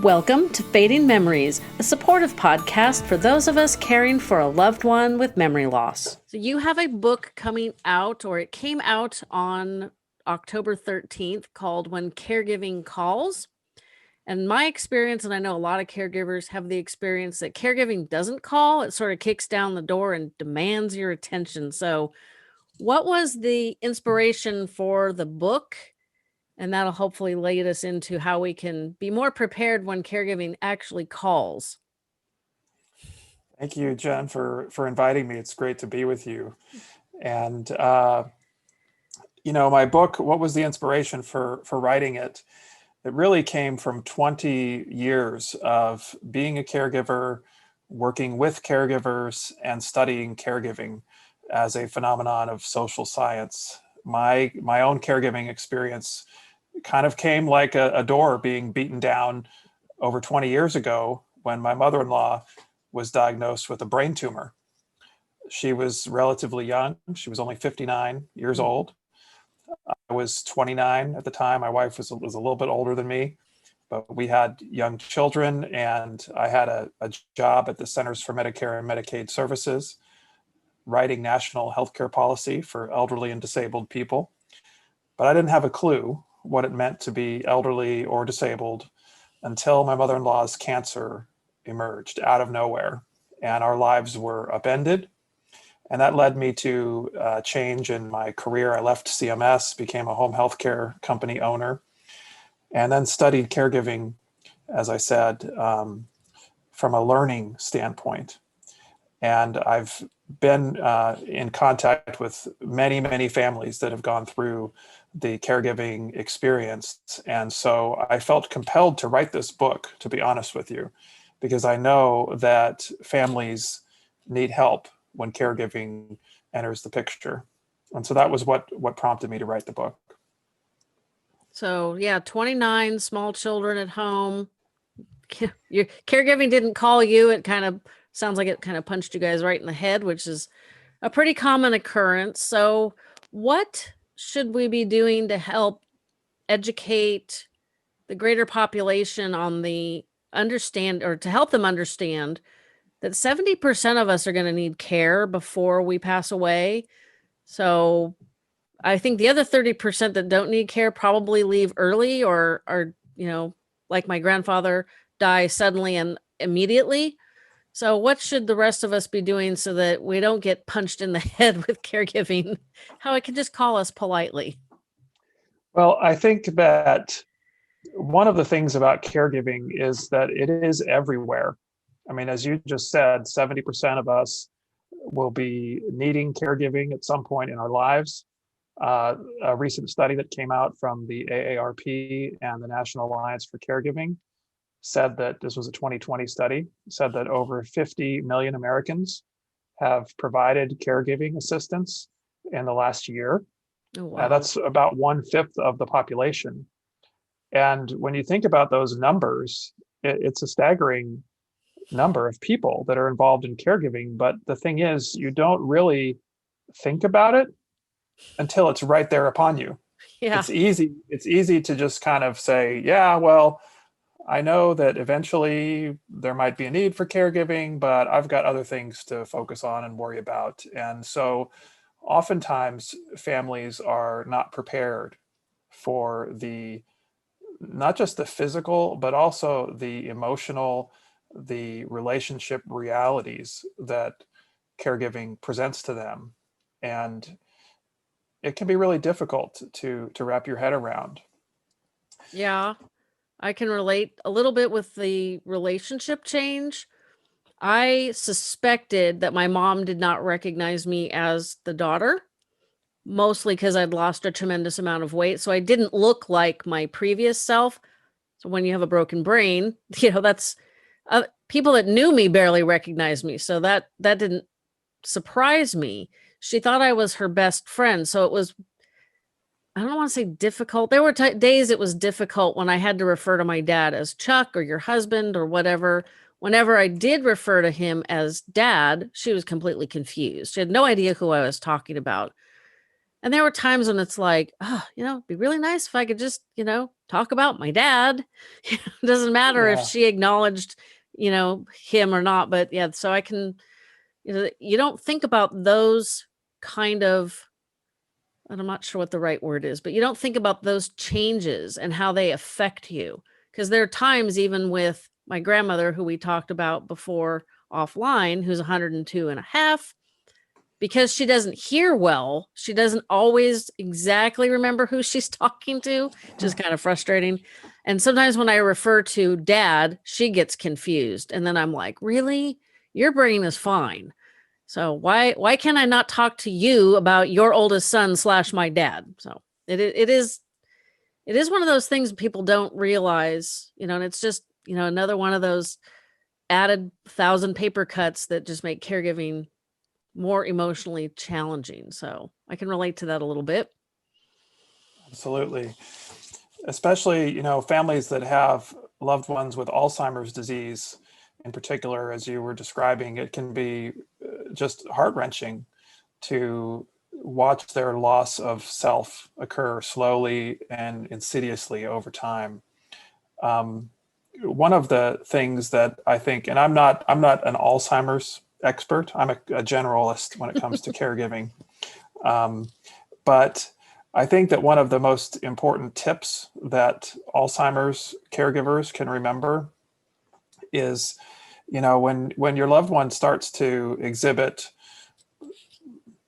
Welcome to Fading Memories, a supportive podcast for those of us caring for a loved one with memory loss. So you have a book coming out, or it came out on October 13th, called When Caregiving Calls. And my experience, and I know a lot of caregivers have the experience that caregiving doesn't call, it sort of kicks down the door and demands your attention. So what was the inspiration for the book? And that'll hopefully lead us into how we can be more prepared when caregiving actually calls. Thank you, Jen, for inviting me. It's great to be with you. And, my book, what was the inspiration for writing it? It really came from 20 years of being a caregiver, working with caregivers, and studying caregiving as a phenomenon of social science. My own caregiving experience kind of came like a door being beaten down over 20 years ago when my mother-in-law was diagnosed with a brain tumor. She was relatively young. She was only 59 years old. I was 29 at the time. My wife was a little bit older than me, but we had young children, and I had a job at the Centers for Medicare and Medicaid Services, writing national healthcare policy for elderly and disabled people. But I didn't have a clue what it meant to be elderly or disabled until my mother-in-law's cancer emerged out of nowhere, and our lives were upended. And that led me to change in my career. I left CMS, became a home health care company owner, and then studied caregiving, as I said, from a learning standpoint. And I've been in contact with many, many families that have gone through the caregiving experience. And so I felt compelled to write this book, to be honest with you, because I know that families need help when caregiving enters the picture. And so that was what prompted me to write the book. So yeah, 29 small children at home. Your caregiving didn't call you. It kind of sounds like it kind of punched you guys right in the head, which is a pretty common occurrence. So what should we be doing to help educate the greater population on the understand, or to help them understand that 70% of us are going to need care before we pass away? So I think the other 30% that don't need care probably leave early, or are, like my grandfather, die suddenly and immediately. So what should the rest of us be doing so that we don't get punched in the head with caregiving? How it can just call us politely. Well, I think that one of the things about caregiving is that it is everywhere. I mean, as you just said, 70% of us will be needing caregiving at some point in our lives. A recent study that came out from the AARP and the National Alliance for Caregiving said that, this was a 2020 study, said that over 50 million Americans have provided caregiving assistance in the last year. Oh, wow. That's about 1/5 of the population. And when you think about those numbers, it's a staggering number of people that are involved in caregiving. But the thing is, you don't really think about it until it's right there upon you. Yeah. It's easy to just kind of say, yeah, well, I know that eventually there might be a need for caregiving, but I've got other things to focus on and worry about. And so oftentimes families are not prepared for not just the physical, but also the emotional, the relationship realities that caregiving presents to them. And it can be really difficult to wrap your head around. Yeah, I can relate a little bit with the relationship change. I suspected that my mom did not recognize me as the daughter, mostly because I'd lost a tremendous amount of weight. So I didn't look like my previous self. So when you have a broken brain, that's people that knew me barely recognized me. So that didn't surprise me. She thought I was her best friend. So it was, I don't want to say difficult. There were days it was difficult when I had to refer to my dad as Chuck or your husband or whatever. Whenever I did refer to him as dad, she was completely confused. She had no idea who I was talking about. And there were times when it's like, oh, it'd be really nice if I could just, talk about my dad. It doesn't matter if Yeah, she acknowledged, him or not. But yeah, so I can, you don't think about those kind of, and I'm not sure what the right word is, but you don't think about those changes and how they affect you. Because there are times, even with my grandmother, who we talked about before offline, who's 102 and a half, because she doesn't hear well, she doesn't always exactly remember who she's talking to, which is kind of frustrating. And sometimes when I refer to dad, she gets confused. And then I'm like, really? Your brain is fine. So why can't I not talk to you about your oldest son / my dad? So it is one of those things people don't realize, and it's just, another one of those added 1,000 paper cuts that just make caregiving more emotionally challenging. So I can relate to that a little bit. absolutely. Especially, families that have loved ones with Alzheimer's disease in particular, as you were describing, it can be just heart-wrenching to watch their loss of self occur slowly and insidiously over time. One of the things that I think, and I'm not an Alzheimer's expert, I'm a generalist when it comes to caregiving, but I think that one of the most important tips that Alzheimer's caregivers can remember is, when your loved one starts to exhibit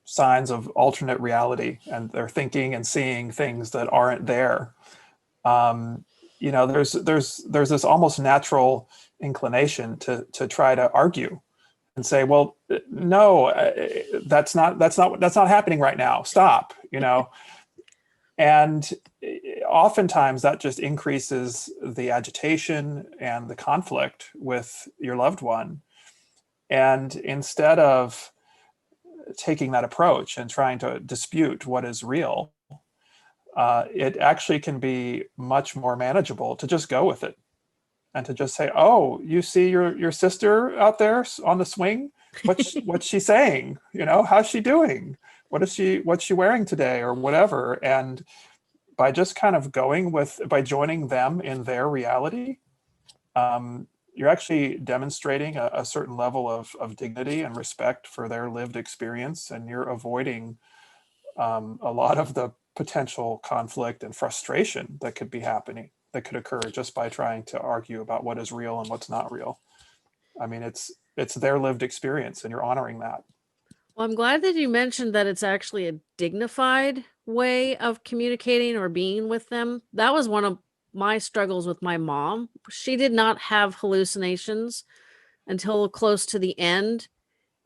signs of alternate reality and they're thinking and seeing things that aren't there, there's this almost natural inclination to try to argue and say, well, no, that's not happening right now. Stop, And oftentimes that just increases the agitation and the conflict with your loved one. And instead of taking that approach and trying to dispute what is real, it actually can be much more manageable to just go with it and to just say, oh, you see your sister out there on the swing? What's she saying? How's she doing? What's she wearing today or whatever? And by just kind of by joining them in their reality, you're actually demonstrating a certain level of dignity and respect for their lived experience, and you're avoiding a lot of the potential conflict and frustration that could occur just by trying to argue about what is real and what's not real. I mean, it's their lived experience, and you're honoring that. Well, I'm glad that you mentioned that it's actually a dignified way of communicating or being with them. That was one of my struggles with my mom. She did not have hallucinations until close to the end.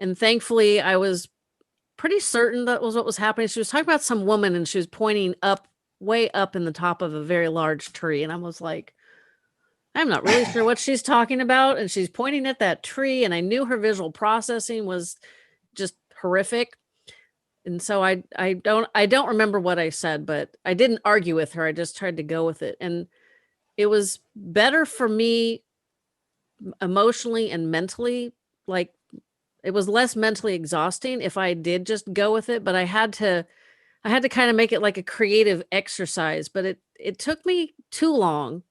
And thankfully, I was pretty certain that was what was happening. She was talking about some woman and she was pointing up, way up in the top of a very large tree. And I was like, I'm not really sure what she's talking about. And she's pointing at that tree. And I knew her visual processing was just horrific. And so I don't remember what I said, but I didn't argue with her. I just tried to go with it. And it was better for me emotionally and mentally. Like, it was less mentally exhausting if I did just go with it, but I had to kind of make it like a creative exercise, but it took me too long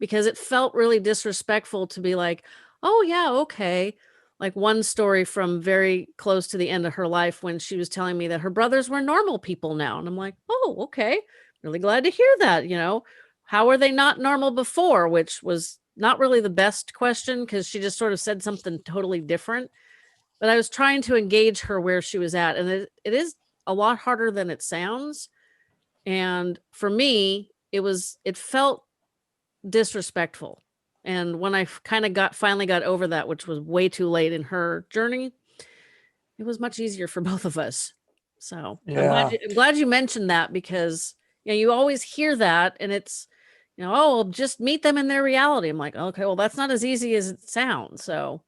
because it felt really disrespectful to be like, "Oh yeah, okay." Like one story from very close to the end of her life when she was telling me that her brothers were normal people now, and I'm like, "Oh, okay. Really glad to hear that. How were they not normal before?" Which was not really the best question because she just sort of said something totally different. But I was trying to engage her where she was at, and it is a lot harder than it sounds. And for me, it felt disrespectful. And when I kind of finally got over that, which was way too late in her journey, it was much easier for both of us. So Yeah. I'm glad you mentioned that because you always hear that and it's, oh, well, just meet them in their reality. I'm like, okay, well, that's not as easy as it sounds. So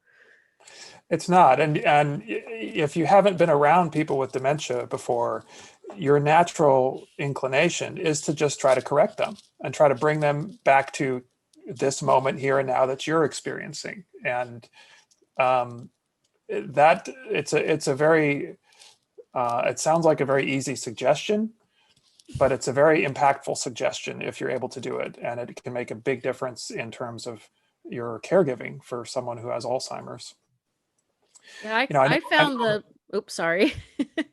It's not. And if you haven't been around people with dementia before, your natural inclination is to just try to correct them and try to bring them back to this moment here and now that you're experiencing. And that it's a very It sounds like a very easy suggestion, but it's a very impactful suggestion if you're able to do it. And it can make a big difference in terms of your caregiving for someone who has Alzheimer's. Yeah, I, You know, I know, I found the, oops, sorry.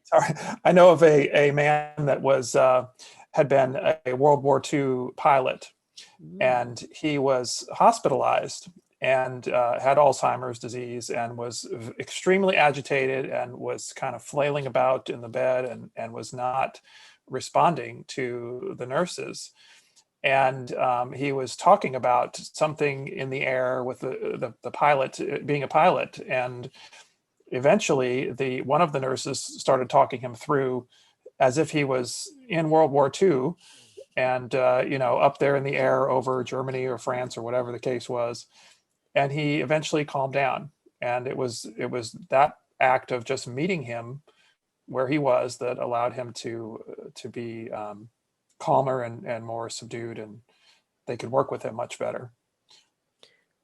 sorry, I know of a man that was had been a World War II pilot, and he was hospitalized and had Alzheimer's disease and was extremely agitated and was kind of flailing about in the bed and was not responding to the nurses. And he was talking about something in the air with the pilot being a pilot. And eventually one of the nurses started talking him through as if he was in World War II and up there in the air over Germany or France or whatever the case was. And he eventually calmed down. And it was that act of just meeting him where he was that allowed him to be calmer and more subdued, and they could work with him much better.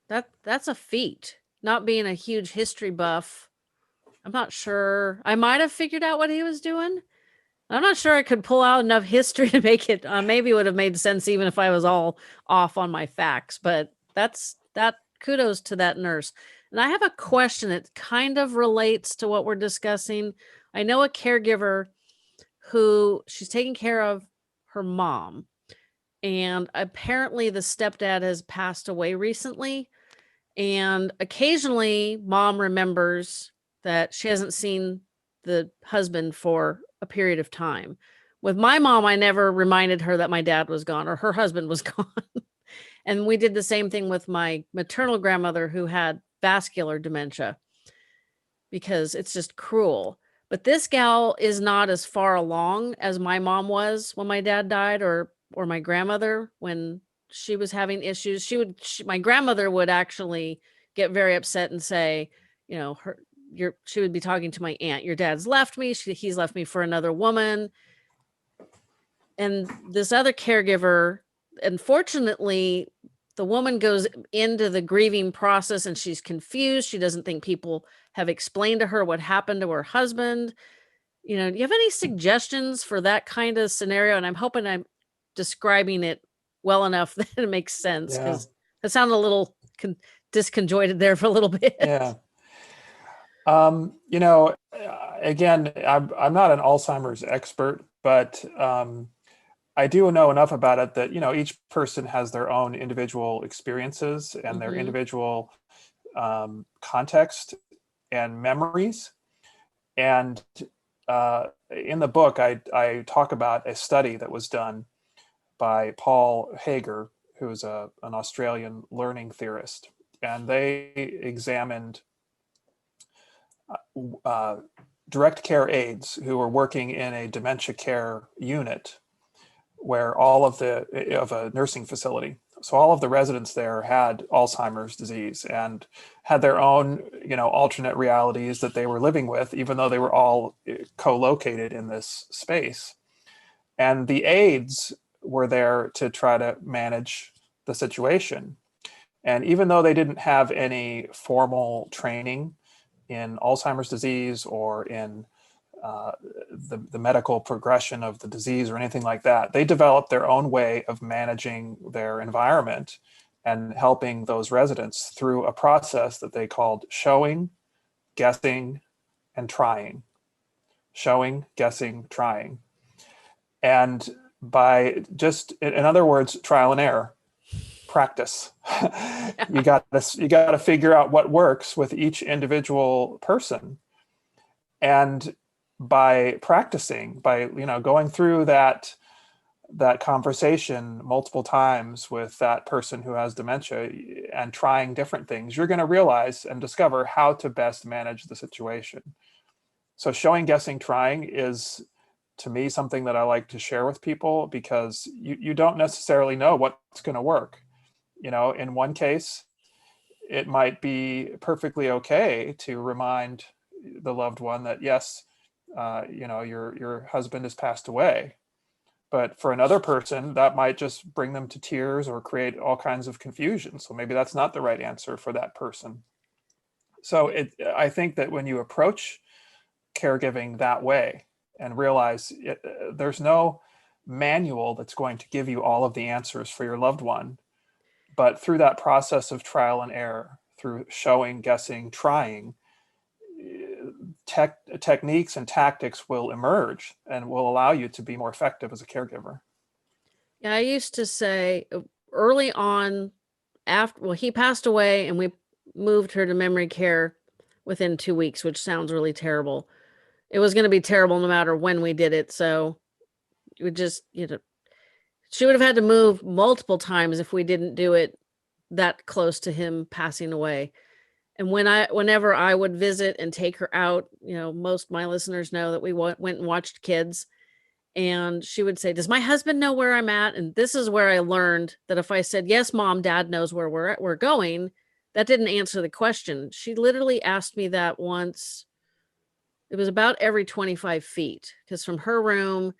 That's a feat. Not being a huge history buff, I'm not sure. I might have figured out what he was doing. I'm not sure I could pull out enough history to make it. Maybe it would have made sense even if I was all off on my facts. But that. Kudos to that nurse. And I have a question that kind of relates to what we're discussing. I know a caregiver who she's taking care of her mom, and apparently the stepdad has passed away recently. And occasionally, mom remembers that she hasn't seen the husband for a period of time. With my mom, I never reminded her that my dad was gone or her husband was gone. And we did the same thing with my maternal grandmother who had vascular dementia because it's just cruel. But this gal is not as far along as my mom was when my dad died, or my grandmother when she was having issues. My grandmother would actually get very upset and say, she would be talking to my aunt, your dad's left me. He's left me for another woman. And this other caregiver, unfortunately, the woman goes into the grieving process and she's confused. She doesn't think people have explained to her what happened to her husband. Do you have any suggestions for that kind of scenario? And I'm hoping I'm describing it well enough that it makes sense, Yeah. because it sounded a little disconjointed there for a little bit. Yeah. Again, I'm not an Alzheimer's expert, but I do know enough about it that, each person has their own individual experiences and their individual context and memories. And in the book, I talk about a study that was done by Paul Hager, who is an Australian learning theorist. And they examined direct care aides who were working in a dementia care unit where of a nursing facility. So all of the residents there had Alzheimer's disease and had their own, alternate realities that they were living with, even though they were all co-located in this space. And the aides were there to try to manage the situation. And even though they didn't have any formal training in Alzheimer's disease or in the medical progression of the disease or anything like that, they developed their own way of managing their environment and helping those residents through a process that they called showing, guessing, and trying. Showing, guessing, trying. And by just, in other words, trial and error, practice. You got to figure out what works with each individual person. And by practicing, by going through that conversation multiple times with that person who has dementia and trying different things, you're going to realize and discover how to best manage the situation. So showing, guessing, trying is, to me, something that I like to share with people, because you don't necessarily know what's going to work. In one case, it might be perfectly okay to remind the loved one that, yes, your husband has passed away. But for another person, that might just bring them to tears or create all kinds of confusion. So maybe that's not the right answer for that person. So I think that when you approach caregiving that way and realize there's no manual that's going to give you all of the answers for your loved one. But through that process of trial and error, through showing, guessing, trying, techniques and tactics will emerge and will allow you to be more effective as a caregiver. Yeah, I used to say early on, well, he passed away and we moved her to memory care within 2 weeks, which sounds really terrible. It was going to be terrible no matter when we did it. So it would just, she would have had to move multiple times if we didn't do it that close to him passing away. And whenever I would visit and take her out, most of my listeners know that we went and watched kids, and she would say, "Does my husband know where I'm at?" And this is where I learned that if I said, "Yes, mom, dad knows where we're going," that didn't answer the question. She literally asked me that once. It was about every 25 feet, because from her room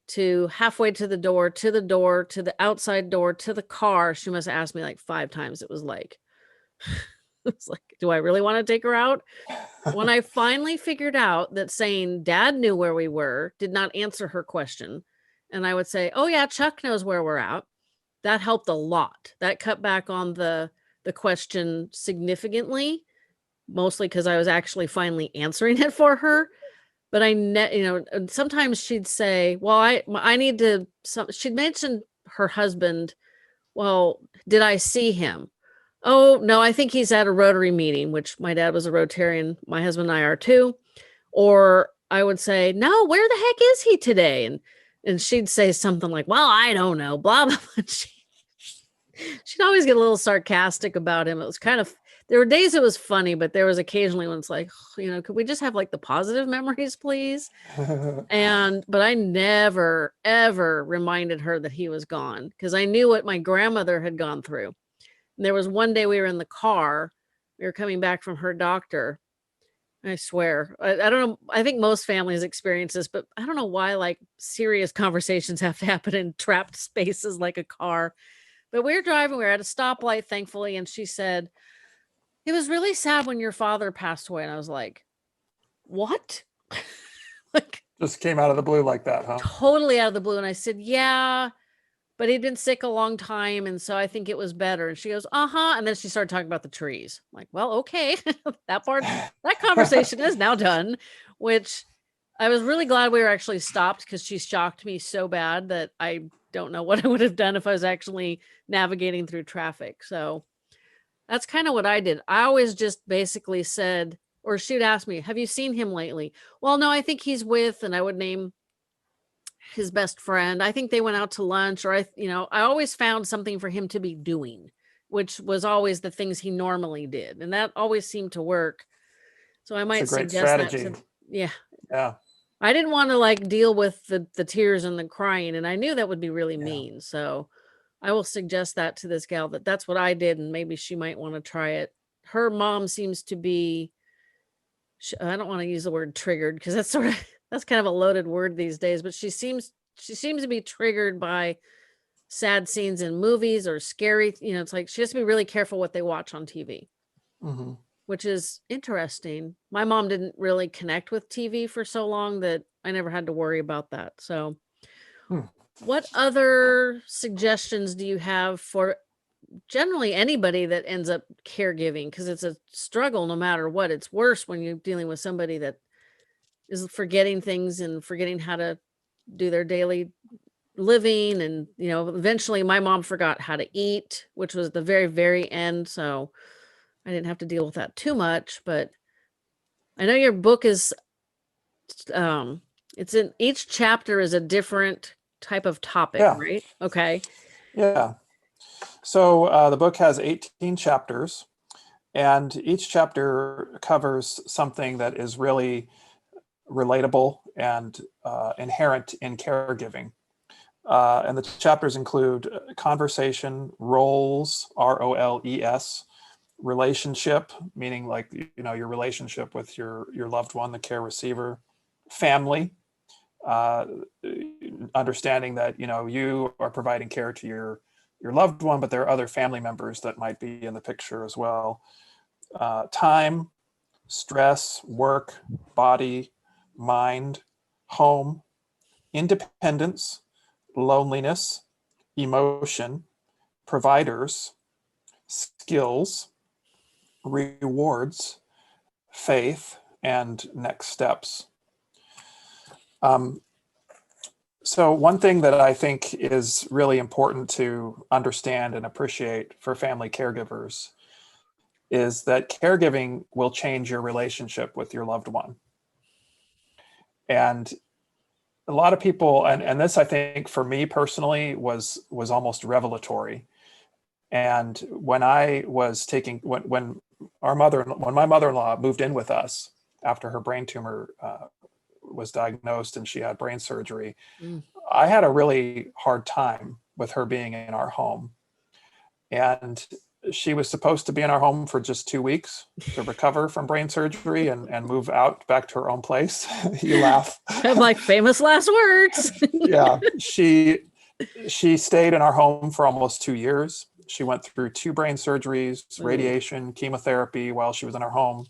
to halfway to the door, to the outside door, to the car, she must have asked me like 5 times. It was like, it's like, do I really want to take her out? When I finally figured out that saying dad knew where we were did not answer her question, and I would say, "Oh yeah, Chuck knows where we're at," that helped a lot. That cut back on the question significantly, mostly because I was actually finally answering it for her. But and sometimes she'd say, "Well, I need to," she'd mention her husband. "Well, did I see him?" "Oh, no, I think he's at a Rotary meeting," which my dad was a Rotarian. My husband and I are too. Or I would say, "No, where the heck is he today?" And she'd say something like, "Well, I don't know, blah, blah, blah." She'd always get a little sarcastic about him. It was kind of, there were days it was funny, but there was occasionally when it's like, could we just have like the positive memories, please? But I never, ever reminded her that he was gone, because I knew what my grandmother had gone through. And there was one day we were in the car, we were coming back from her doctor. I swear, I don't know. I think most families experience this, but I don't know why like serious conversations have to happen in trapped spaces like a car. But we were driving, we were at a stoplight, thankfully. And she said, "It was really sad when your father passed away." And I was like, "What?" Like, Just came out of the blue like that, huh? totally out of the blue. And I said, "Yeah, but he'd been sick a long time, and so I think it was better." And she goes, "Uh-huh." And then she started talking about the trees. I'm like, well, okay. That conversation is now done, which I was really glad we were actually stopped, because she shocked me so bad that I don't know what I would have done if I was actually navigating through traffic. So that's kind of what I did. I always just basically said, or she'd ask me, "Have you seen him lately?" "Well, no, I think he's with," and I would name his best friend. "I think they went out to lunch," or I always found something for him to be doing, which was always the things he normally did. And that always seemed to work. So I It's a might great suggest that strategy. yeah. Yeah. I didn't want to like deal with the tears and the crying, and I knew that would be really Yeah. mean. So I will suggest that to this gal, that that's what I did, and maybe she might want to try it. Her mom seems to be, I don't want to use the word triggered, because that's sort of that's kind of a loaded word these days, but she seems to be triggered by sad scenes in movies or scary, it's like she has to be really careful what they watch on TV, Hmm. which is interesting. My mom didn't really connect with TV for so long that I never had to worry about that. So, Hmm. what other suggestions do you have for generally anybody that ends up caregiving? Because it's a struggle no matter what. It's worse when you're dealing with somebody that is forgetting things and forgetting how to do their daily living. And eventually my mom forgot how to eat, which was the very, very end. So I didn't have to deal with that too much. But I know your book is it's in each chapter is a different type of topic, Yeah. right? Okay. Yeah. So the book has 18 chapters, and each chapter covers something that is really relatable and inherent in caregiving. And the chapters include conversation, roles, ROLES, relationship, meaning like, your relationship with your loved one, the care receiver, family, uh, understanding that, you are providing care to your loved one, but there are other family members that might be in the picture as well. Time, stress, work, body, mind, home, independence, loneliness, emotion, providers, skills, rewards, faith, and next steps. So one thing that I think is really important to understand and appreciate for family caregivers is that caregiving will change your relationship with your loved one. And a lot of people, and this I think for me personally was almost revelatory. And when I was taking, when my mother-in-law moved in with us after her brain tumor was diagnosed and she had brain surgery, I had a really hard time with her being in our home. And she was supposed to be in our home for just 2 weeks to recover from brain surgery and move out back to her own place. You laugh. I'm like, famous last words. Yeah, she stayed in our home for almost 2 years. She went through 2 brain surgeries, radiation, chemotherapy while she was in our home.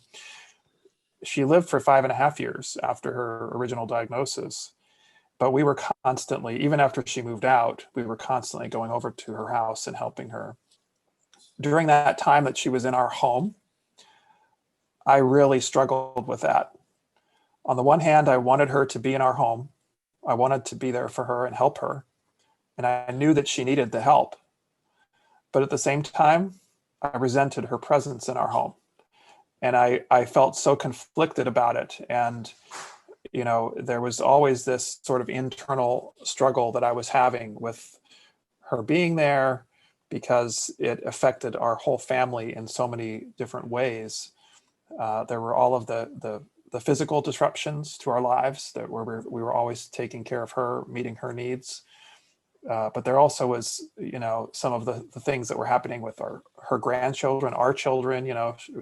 She lived for 5.5 years after her original diagnosis. But we were constantly, even after she moved out, we were constantly going over to her house and helping her. During that time that she was in our home, I really struggled with that. On the one hand, I wanted her to be in our home. I wanted to be there for her and help her. And I knew that she needed the help. But at the same time, I resented her presence in our home. And I felt so conflicted about it. And there was always this sort of internal struggle that I was having with her being there because it affected our whole family in so many different ways. There were all of the physical disruptions to our lives that we were always taking care of her, meeting her needs. But there also was, some of the things that were happening with her grandchildren, our children.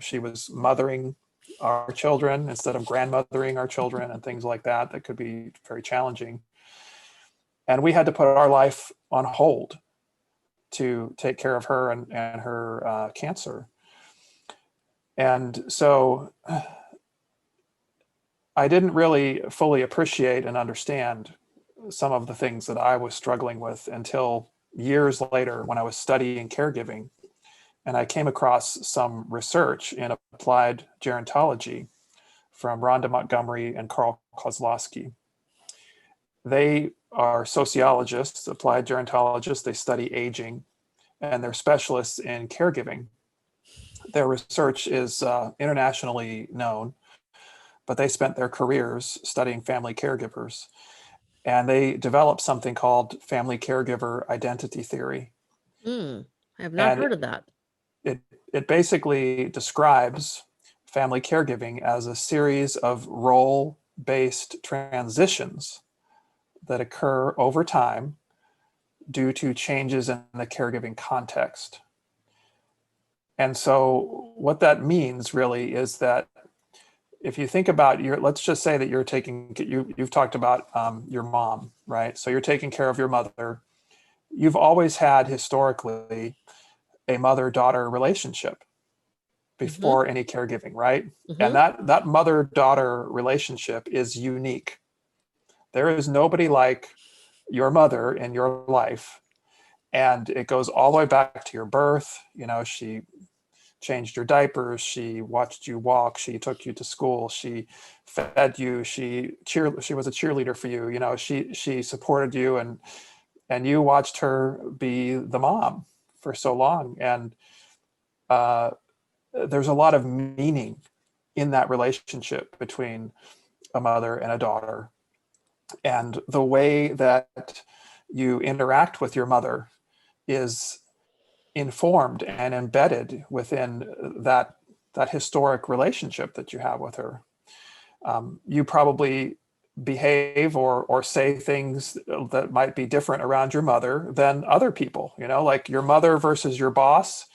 She was mothering our children instead of grandmothering our children and things like that could be very challenging. And we had to put our life on hold to take care of her and her cancer. And so I didn't really fully appreciate and understand some of the things that I was struggling with until years later when I was studying caregiving. And I came across some research in applied gerontology from Rhonda Montgomery and Carl Kozlowski. They are sociologists, applied gerontologists. They study aging, and they're specialists in caregiving. Their research is internationally known, but they spent their careers studying family caregivers. And they developed something called family caregiver identity theory. I have not heard of that. It basically describes family caregiving as a series of role-based transitions that occur over time due to changes in the caregiving context. And so what that means really is that if you think about let's just say that you've talked about your mom, right? So you're taking care of your mother. You've always had historically a mother-daughter relationship before any caregiving, right? And that mother-daughter relationship is unique. There is nobody like your mother in your life. And it goes all the way back to your birth. She changed your diapers, she watched you walk, she took you to school, she fed you, she was a cheerleader for you. She supported you, and you watched her be the mom for so long. And there's a lot of meaning in that relationship between a mother and a daughter. And the way that you interact with your mother is informed and embedded within that historic relationship that you have with her. You probably behave or say things that might be different around your mother than other people, like your mother versus your boss.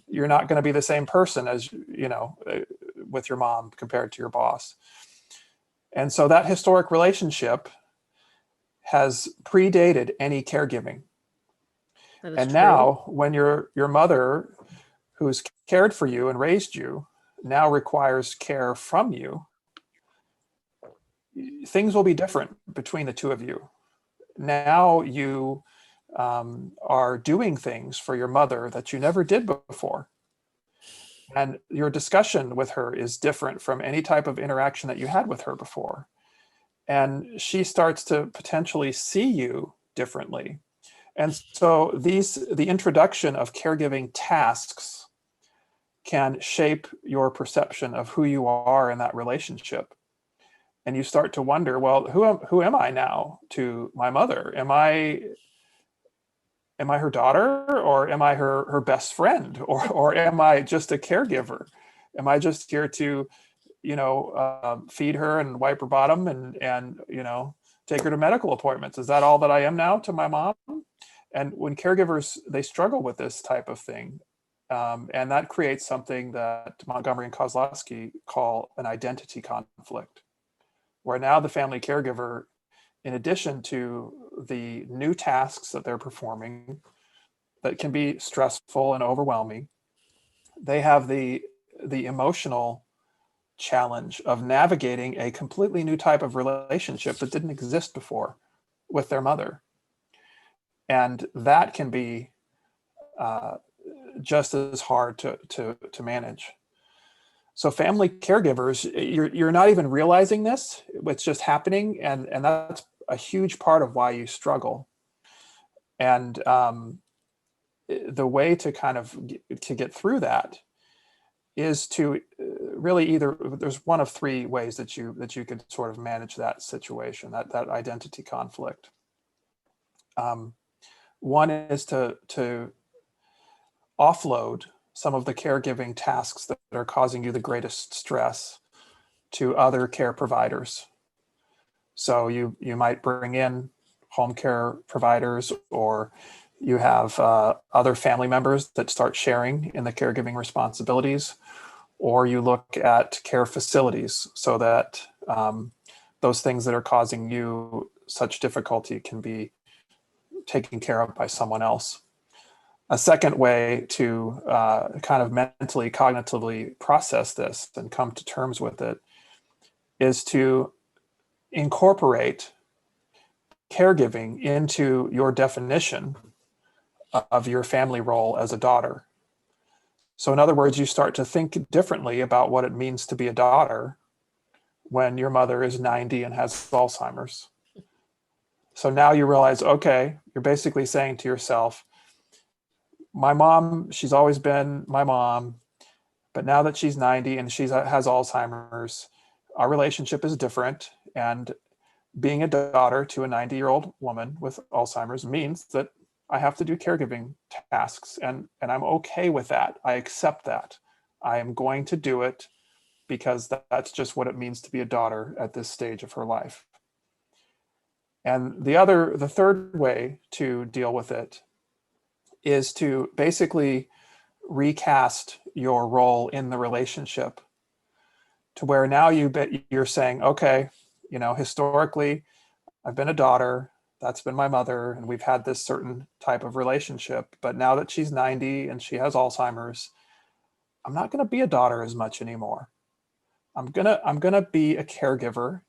You're not going to be the same person as, with your mom compared to your boss. And so that historic relationship has predated any caregiving. And true. Now when your mother, who's cared for you and raised you, now requires care from you, things will be different between the two of you. Now you are doing things for your mother that you never did before. And your discussion with her is different from any type of interaction that you had with her before. And she starts to potentially see you differently. And so the introduction of caregiving tasks can shape your perception of who you are in that relationship. And you start to wonder, well, who am I now to my mother? Am I her daughter, or am I her best friend, or am I just a caregiver? Am I just here to, feed her and wipe her bottom and take her to medical appointments? Is that all that I am now to my mom? And when caregivers, they struggle with this type of thing, and that creates something that Montgomery and Kozlowski call an identity conflict, where now the family caregiver, in addition to the new tasks that they're performing that can be stressful and overwhelming, they have the emotional challenge of navigating a completely new type of relationship that didn't exist before with their mother. And that can be just as hard to manage. So family caregivers, you're not even realizing this, it's just happening. And that's a huge part of why you struggle. And the way to kind of to get through that is to really there's one of three ways that you could sort of manage that situation, that identity conflict. One is to offload some of the caregiving tasks that are causing you the greatest stress to other care providers. So you might bring in home care providers, or you have other family members that start sharing in the caregiving responsibilities, or you look at care facilities so that those things that are causing you such difficulty can be taken care of by someone else. A second way to kind of mentally, cognitively process this and come to terms with it is to incorporate caregiving into your definition of your family role as a daughter. So in other words, you start to think differently about what it means to be a daughter when your mother is 90 and has Alzheimer's. So now you realize, okay, you're basically saying to yourself, my mom, she's always been my mom, but now that she's 90 and she has Alzheimer's, our relationship is different. And being a daughter to a 90-year-old woman with Alzheimer's means that I have to do caregiving tasks, and I'm okay with that. I accept that. I am going to do it because that's just what it means to be a daughter at this stage of her life. And the third way to deal with it is to basically recast your role in the relationship to where now you're saying, okay, historically, I've been a daughter, that's been my mother, and we've had this certain type of relationship. But now that she's 90 and she has Alzheimer's, I'm not going to be a daughter as much anymore. I'm gonna be a caregiver,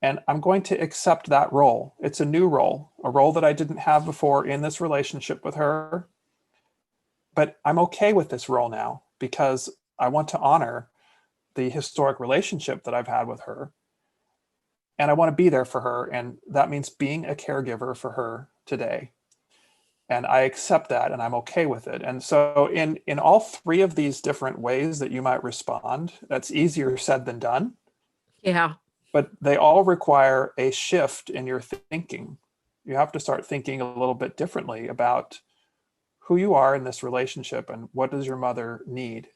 and I'm going to accept that role. It's a new role, a role that I didn't have before in this relationship with her. But I'm okay with this role now because I want to honor the historic relationship that I've had with her. And I want to be there for her. And that means being a caregiver for her today. And I accept that, and I'm okay with it. And so in all three of these different ways that you might respond, that's easier said than done. Yeah. But they all require a shift in your thinking. You have to start thinking a little bit differently about who you are in this relationship and what does your mother need.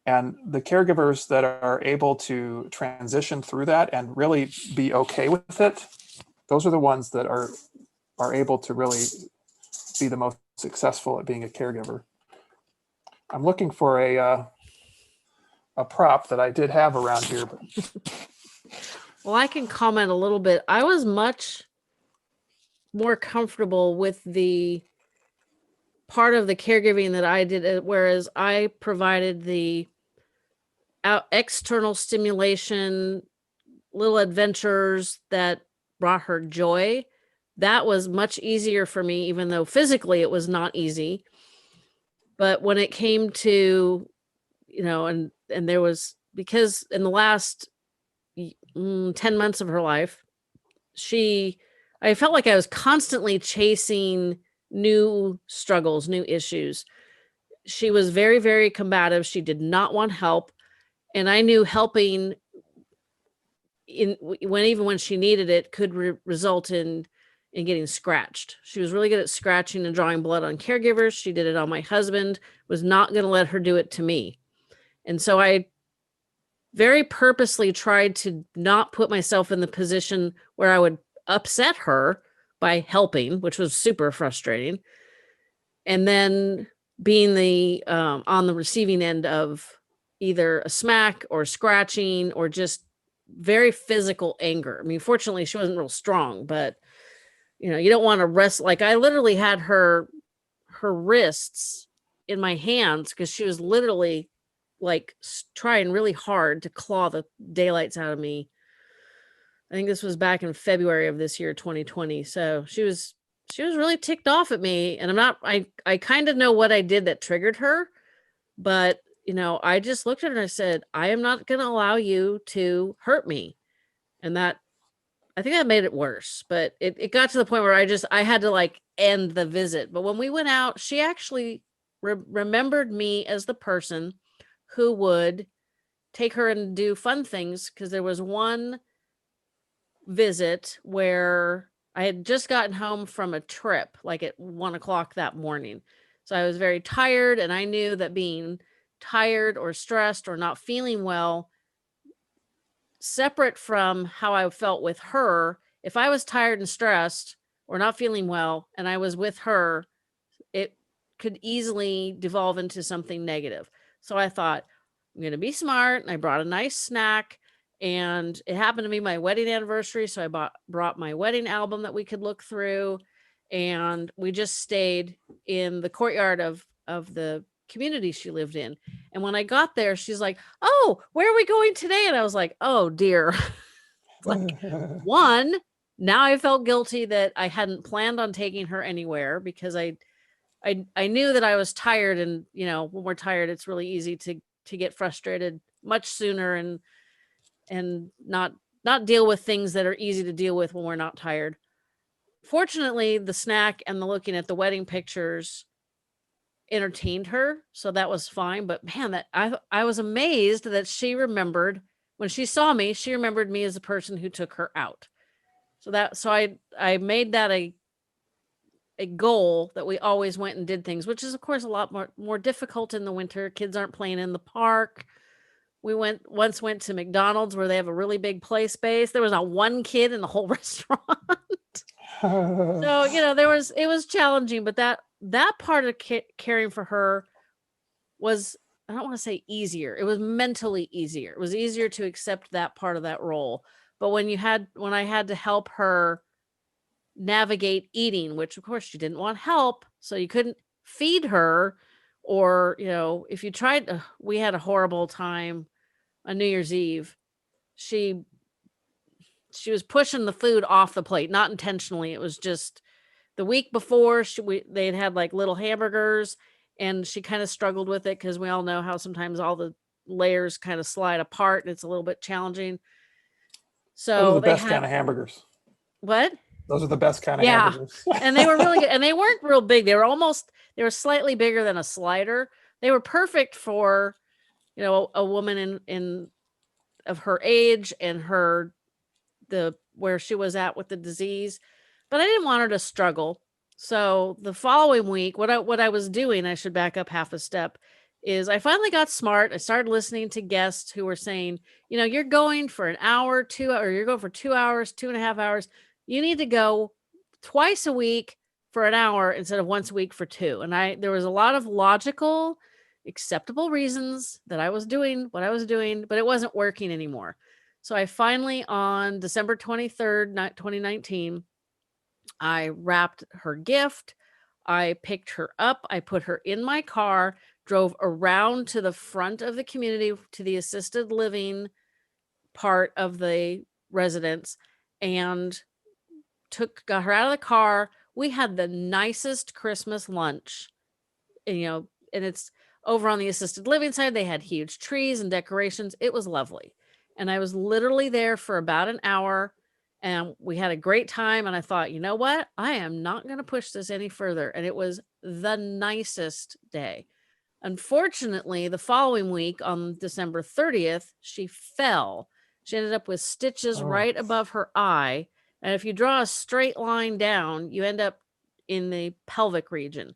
And the caregivers that are able to transition through that and really be okay with it, those are the ones that are able to really be the most successful at being a caregiver. I'm looking for a prop that I did have around here. But... Well, I can comment a little bit. I was much more comfortable with the part of the caregiving that I did, whereas I provided the external stimulation, little adventures that brought her joy, that was much easier for me, even though physically it was not easy. But when it came to, and there was, because in the last 10 months of her life, I felt like I was constantly chasing new struggles, new issues. She was very, very combative. She did not want help. And I knew helping even when she needed it could result in getting scratched. She was really good at scratching and drawing blood on caregivers. She did it on my husband, was not going to let her do it to me. And so I very purposely tried to not put myself in the position where I would upset her by helping, which was super frustrating. And then being the on the receiving end of either a smack or scratching or just very physical anger. I mean, fortunately, she wasn't real strong, but you don't want to wrestle. Like, I literally had her wrists in my hands because she was literally like trying really hard to claw the daylights out of me. I think this was back in February of this year, 2020. So she was really ticked off at me, and I kind of know what I did that triggered her, but I just looked at her and I said, I am not going to allow you to hurt me. And I think that made it worse, but it got to the point where I had to like end the visit. But when we went out, she actually remembered me as the person who would take her and do fun things. Cause there was one visit where I had just gotten home from a trip, like at 1:00 that morning. So I was very tired, and I knew that being tired or stressed or not feeling well, separate from how I felt with her, if I was tired and stressed or not feeling well and I was with her, it could easily devolve into something negative. So I thought, I'm going to be smart. And I brought a nice snack, and it happened to be my wedding anniversary. So I brought my wedding album that we could look through, and we just stayed in the courtyard of the community she lived in. And when I got there, she's like, "Oh, where are we going today?" And I was like, "Oh dear." Like, one, now I felt guilty that I hadn't planned on taking her anywhere, because I knew that I was tired, and when we're tired, it's really easy to get frustrated much sooner and not deal with things that are easy to deal with when we're not tired. Fortunately, the snack and the looking at the wedding pictures entertained her, so that was fine. But man, that I was amazed that she remembered, when she saw me, she remembered me as the person who took her out. So I made that a goal that we always went and did things, which is of course a lot more difficult in the winter. Kids aren't playing in the park. We once went to McDonald's, where they have a really big play space. There was not one kid in the whole restaurant. So, it was challenging, but that part of caring for her was, I don't want to say easier. It was mentally easier. It was easier to accept that part of that role. But when I had to help her navigate eating, which of course she didn't want help, so you couldn't feed her, or, if you tried, we had a horrible time on New Year's Eve. She was pushing the food off the plate, not intentionally. It was just the week before they'd had like little hamburgers, and she kind of struggled with it, because we all know how sometimes all the layers kind of slide apart and it's a little bit challenging. Those are So the they best had kind of hamburgers. what? Those are the best kind of Yeah. hamburgers. And they were really good, and they weren't real big. They were slightly bigger than a slider. They were perfect for, a woman in of her age and where she was at with the disease. But I didn't want her to struggle. So the following week, what I was doing, I should back up half a step, is I finally got smart. I started listening to guests who were saying, you're going for an hour, or you're going for 2 hours, 2.5 hours. You need to go twice a week for an hour instead of once a week for 2. And there was a lot of logical, acceptable reasons that I was doing what I was doing, but it wasn't working anymore. So I finally, on December 23rd, 2019, I wrapped her gift. I picked her up. I put her in my car, drove around to the front of the community, to the assisted living part of the residence and got her out of the car. We had the nicest Christmas lunch, and, and it's over on the assisted living side. They had huge trees and decorations. It was lovely. And I was literally there for about an hour and we had a great time. And I thought, you know what? I am not going to push this any further. And it was the nicest day. Unfortunately, the following week on December 30th, she fell. She ended up with stitches right above her eye. And if you draw a straight line down, you end up in the pelvic region.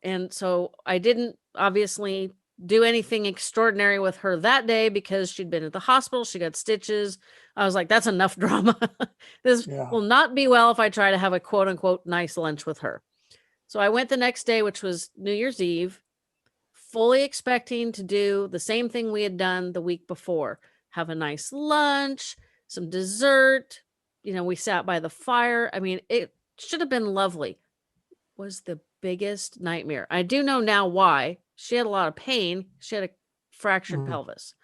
And so I didn't obviously do anything extraordinary with her that day because she'd been at the hospital. She got stitches. I was like, that's enough drama. This will not be well if I try to have a quote unquote nice lunch with her. So I went the next day, which was New Year's Eve, fully expecting to do the same thing we had done the week before. Have a nice lunch, some dessert. We sat by the fire. I mean, it should have been lovely. Was the biggest nightmare. I do know now why. She had a lot of pain. She had a fractured pelvis.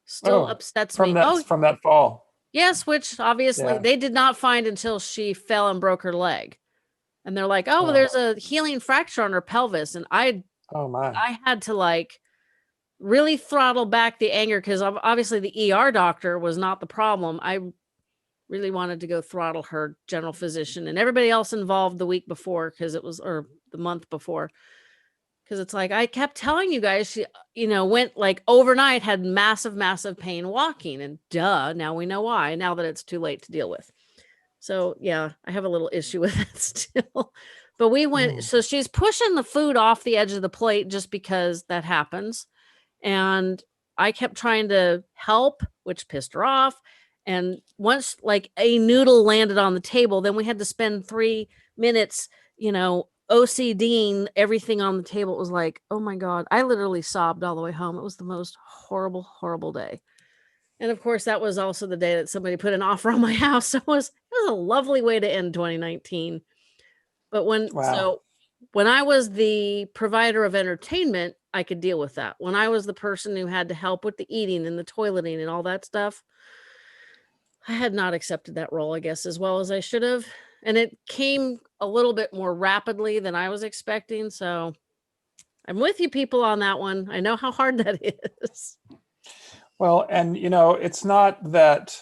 Still upsets me. From that fall. Yes, which obviously they did not find until she fell and broke her leg. And they're like, well, there's a healing fracture on her pelvis. And I had to really throttle back the anger because obviously the ER doctor was not the problem. I really wanted to go throttle her general physician and everybody else involved the week before or the month before. Because it's like, I kept telling you guys, she, went overnight, had massive, massive pain walking and now we know why, now that it's too late to deal with. So yeah, I have a little issue with it still, but we went, so she's pushing the food off the edge of the plate just because that happens. And I kept trying to help, which pissed her off. And once a noodle landed on the table, then we had to spend 3 minutes, OCDing everything on the table. It was like, oh my God, I literally sobbed all the way home. It was the most horrible, horrible day. And of course, that was also the day that somebody put an offer on my house. So it was a lovely way to end 2019. But when I was the provider of entertainment, I could deal with that. When I was the person who had to help with the eating and the toileting and all that stuff, I had not accepted that role, I guess, as well as I should have. And it came a little bit more rapidly than I was expecting. So I'm with you people on that one. I know how hard that is. Well, and it's not that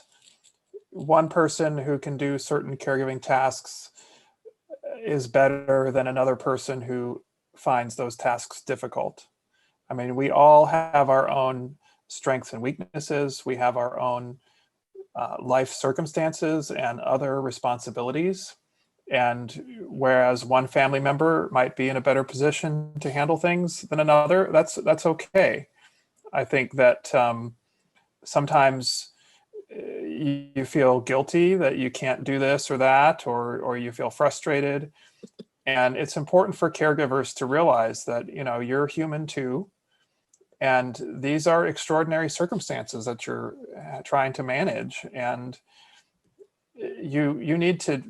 one person who can do certain caregiving tasks is better than another person who finds those tasks difficult. I mean, we all have our own strengths and weaknesses. We have our own life circumstances and other responsibilities. And whereas one family member might be in a better position to handle things than another, that's okay. I think that sometimes you feel guilty that you can't do this or that, or you feel frustrated. And it's important for caregivers to realize that, you're human too. And these are extraordinary circumstances that you're trying to manage. And you need to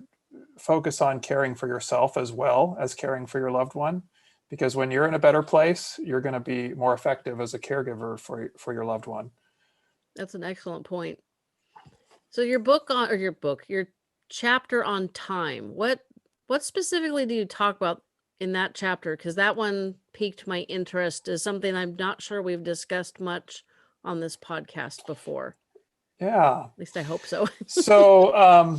focus on caring for yourself as well as caring for your loved one. Because when you're in a better place, you're going to be more effective as a caregiver for your loved one. That's an excellent point. So your chapter on time, what specifically do you talk about in that chapter? Because that one piqued my interest as something I'm not sure we've discussed much on this podcast before. Yeah. At least I hope so. So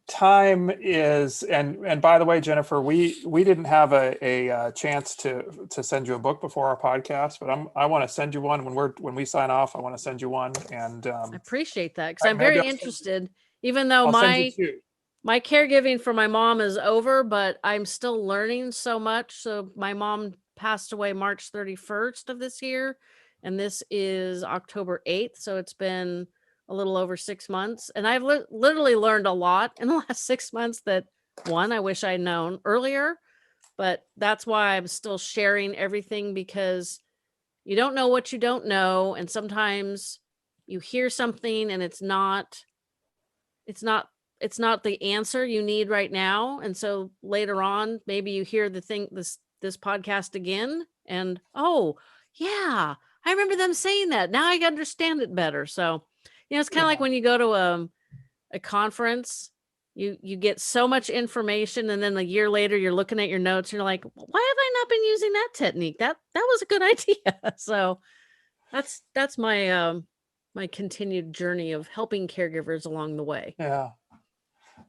time is, and by the way, Jennifer, we didn't have a chance to send you a book before our podcast, but I want to send you one when we sign off. I want to send you one, and I appreciate that because I'm very interested. Even though my caregiving for my mom is over, but I'm still learning so much. So my mom passed away March 31st of this year, and this is October 8th. So it's been a little over 6 months. And I've literally learned a lot in the last 6 months that I wish I'd known earlier, but that's why I'm still sharing everything, because you don't know what you don't know. And sometimes you hear something and it's not the answer you need right now. And so later on, maybe you hear this podcast again and, oh yeah, I remember them saying that. Now I understand it better. So It's kind of like when you go to a conference, you get so much information, and then a year later you're looking at your notes and you're like, why have I not been using that technique? That was a good idea. So that's my my continued journey of helping caregivers along the way. Yeah.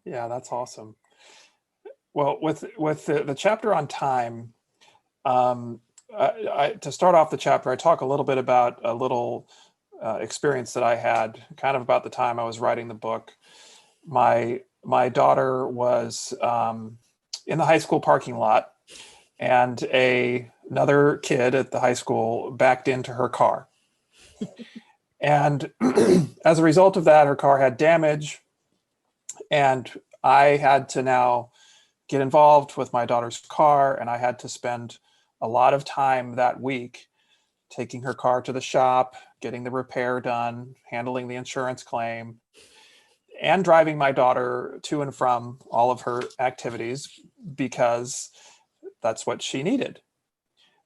Yeah, that's awesome. Well, with the chapter on time, to start off the chapter, I talk a little bit about a little experience that I had, kind of about the time I was writing the book. My daughter was in the high school parking lot, and another kid at the high school backed into her car. And as a result of that, her car had damage, and I had to now get involved with my daughter's car, and I had to spend a lot of time that week taking her car to the shop, getting the repair done, handling the insurance claim, and driving my daughter to and from all of her activities because that's what she needed.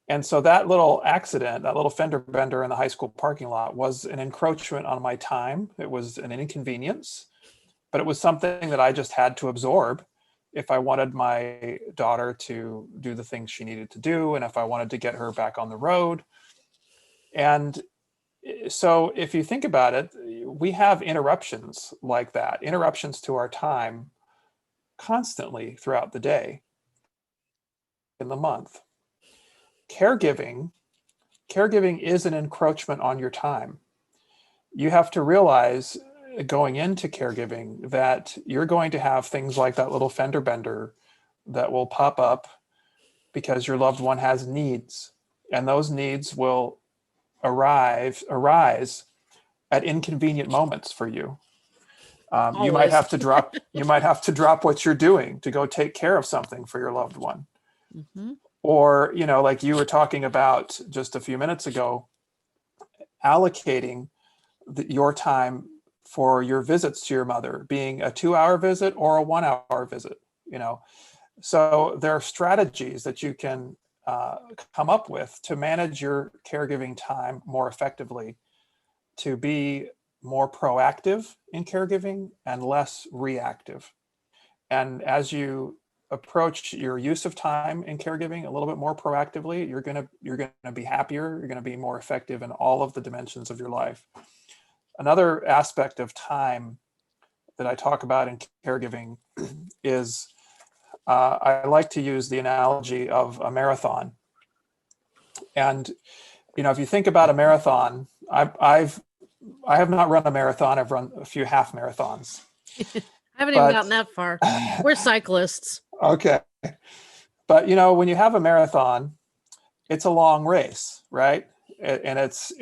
And so that little accident, that little fender bender in the high school parking lot, was an encroachment on my time. It was an inconvenience, but it was something that I just had to absorb if I wanted my daughter to do the things she needed to do, and if I wanted to get her back on the road. And so if you think about it, we have interruptions like that, interruptions to our time constantly throughout the day, in the month. Caregiving is an encroachment on your time. You have to realize going into caregiving that you're going to have things like that little fender bender that will pop up because your loved one has needs, and those needs will arise at inconvenient moments for you. You might have to drop what you're doing to go take care of something for your loved one. Mm-hmm. Or, like you were talking about just a few minutes ago, allocating your time for your visits to your mother, being a 2-hour visit or a 1-hour visit. So there are strategies that you can come up with to manage your caregiving time more effectively, to be more proactive in caregiving and less reactive. And as you approach your use of time in caregiving a little bit more proactively, you're going to be happier, you're going to be more effective in all of the dimensions of your life. Another aspect of time that I talk about in caregiving is I like to use the analogy of a marathon. And if you think about a marathon, I have not run a marathon. I've run a few half marathons. I haven't even gotten that far. We're cyclists. Okay. But when you have a marathon, it's a long race, right? And it's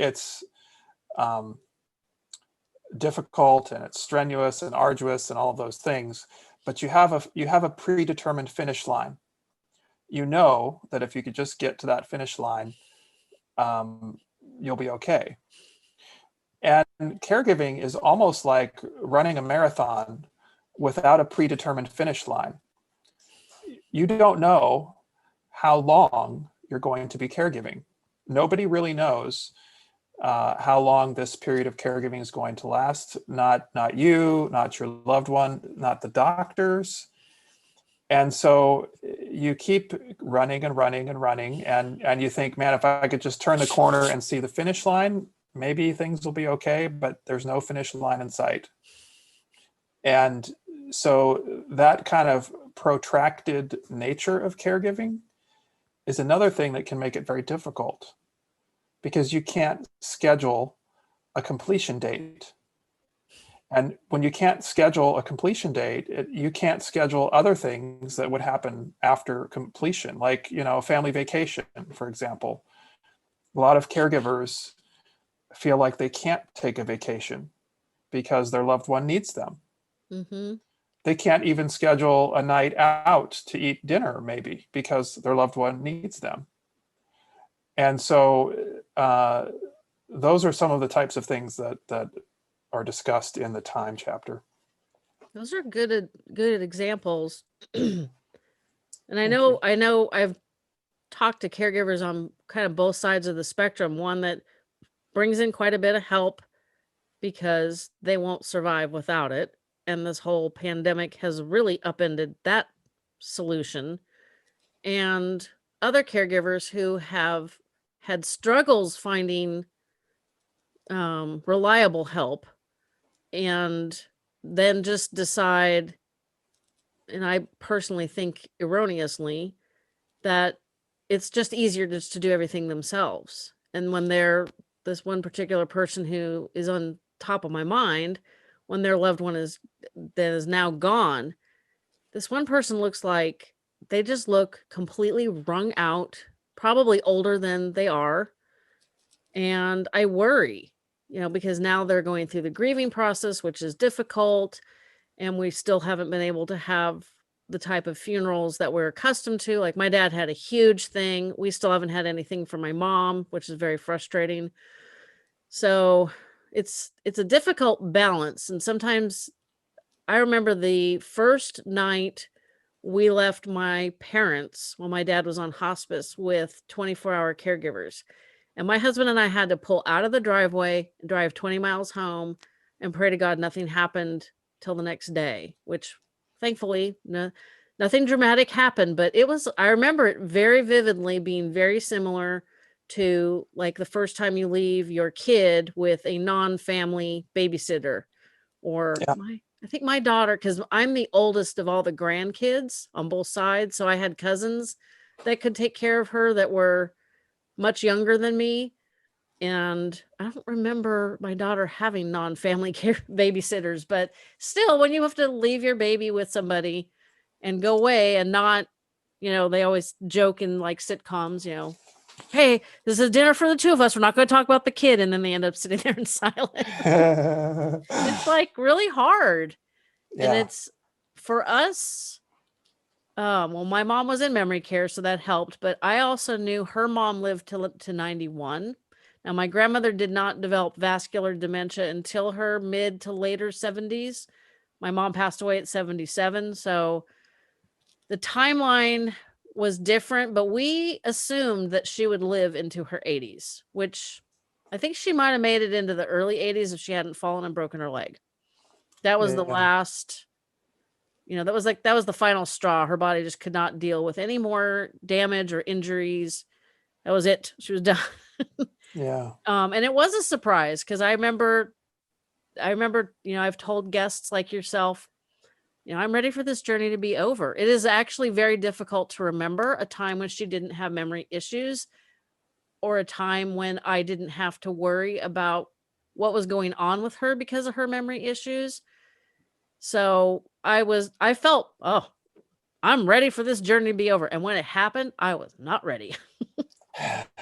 difficult, and it's strenuous and arduous and all of those things. But you have a predetermined finish line. You know that if you could just get to that finish line, you'll be okay. And caregiving is almost like running a marathon without a predetermined finish line. You don't know how long you're going to be caregiving. Nobody really knows how long this period of caregiving is going to last. Not you, not your loved one, not the doctors. And so you keep running and running and running, and you think, man, if I could just turn the corner and see the finish line, maybe things will be okay, but there's no finish line in sight. And so that kind of protracted nature of caregiving is another thing that can make it very difficult, because you can't schedule a completion date. And when you can't schedule a completion date, you can't schedule other things that would happen after completion, like, family vacation, for example. A lot of caregivers feel like they can't take a vacation because their loved one needs them. Mm-hmm. They can't even schedule a night out to eat dinner, maybe, because their loved one needs them. And so those are some of the types of things that are discussed in the time chapter. Those are good examples. And I know I've talked to caregivers on kind of both sides of the spectrum. One that brings in quite a bit of help, because they won't survive without it. And this whole pandemic has really upended that solution. And other caregivers who have had struggles finding reliable help and then just decide, and I personally think erroneously, that it's just easier just to do everything themselves. And when they're this one particular person who is on top of my mind, when their loved one is that is now gone, this one person looks like they just look completely wrung out, probably older than they are. And I worry, because now they're going through the grieving process, which is difficult. And we still haven't been able to have the type of funerals that we're accustomed to. Like my dad had a huge thing. We still haven't had anything for my mom, which is very frustrating. So it's a difficult balance. And sometimes I remember the first night we left my parents when my dad was on hospice with 24-hour caregivers. And my husband and I had to pull out of the driveway, drive 20 miles home, and pray to God nothing happened till the next day, which thankfully nothing dramatic happened. But I remember it very vividly being very similar to like the first time you leave your kid with a non-family babysitter, or Yeah. I think my daughter, because I'm the oldest of all the grandkids on both sides. So I had cousins that could take care of her that were much younger than me. And I don't remember my daughter having non-family care babysitters, but still, when you have to leave your baby with somebody and go away and not, they always joke in like sitcoms, hey, this is dinner for the two of us. We're not going to talk about the kid. And then they end up sitting there in silence. It's like really hard. And Yeah. it's for us. Well, my mom was in memory care, so that helped. But I also knew her mom lived to 91. Now, my grandmother did not develop vascular dementia until her mid to later 70s. My mom passed away at 77. So the timeline was different, but we assumed that she would live into her 80s, which I think she might have made it into the early 80s if she hadn't fallen and broken her leg. That was the Yeah. last, that was the final straw. Her body just could not deal with any more damage or injuries. That was it. She was done. Yeah. And it was a surprise because I remember, I've told guests like yourself, I'm ready for this journey to be over. It is actually very difficult to remember a time when she didn't have memory issues or a time when I didn't have to worry about what was going on with her because of her memory issues. So I felt, oh, I'm ready for this journey to be over. And when it happened, I was not ready.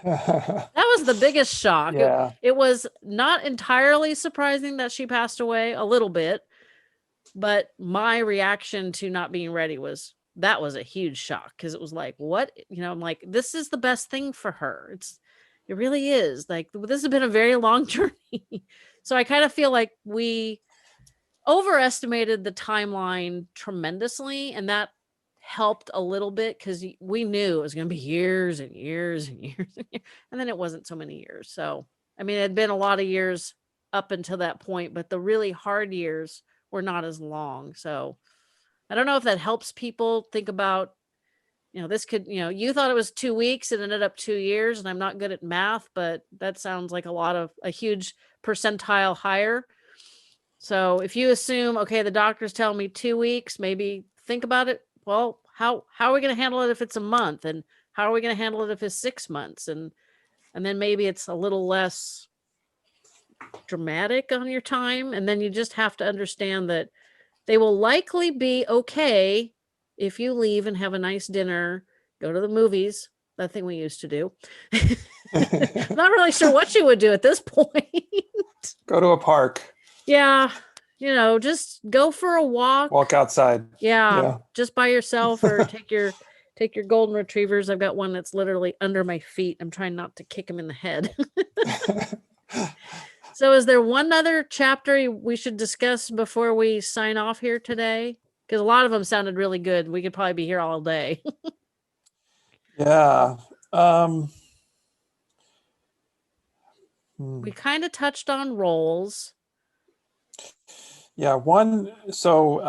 That was the biggest shock. Yeah. It was not entirely surprising that she passed away, a little bit, but my reaction to not being ready was a huge shock because it was like, what? I'm like, this is the best thing for her. It really is. Like, this has been a very long journey. So I kind of feel like we overestimated the timeline tremendously, and that helped a little bit because we knew it was going to be years and years and years, and then it wasn't so many years. So I mean, it had been a lot of years up until that point, but the really hard years were not as long. So I don't know if that helps people think about, this could, you thought it was 2 weeks, it ended up 2 years, and I'm not good at math, but that sounds like a huge percentile higher. So if you assume, okay, the doctor's telling me 2 weeks, maybe think about it. Well, how are we going to handle it if it's a month? And how are we going to handle it if it's 6 months? And then maybe it's a little less dramatic on your time. And then you just have to understand that they will likely be okay if you leave and have a nice dinner, go to the movies, that thing we used to do. I'm not really sure what you would do at this point. Go to a park. Yeah, just go for a walk. Walk outside. Yeah, just by yourself, or take your golden retrievers. I've got one that's literally under my feet. I'm trying not to kick him in the head. So is there one other chapter we should discuss before we sign off here today? Because a lot of them sounded really good. We could probably be here all day. Yeah. We kind of touched on roles. Yeah, one, so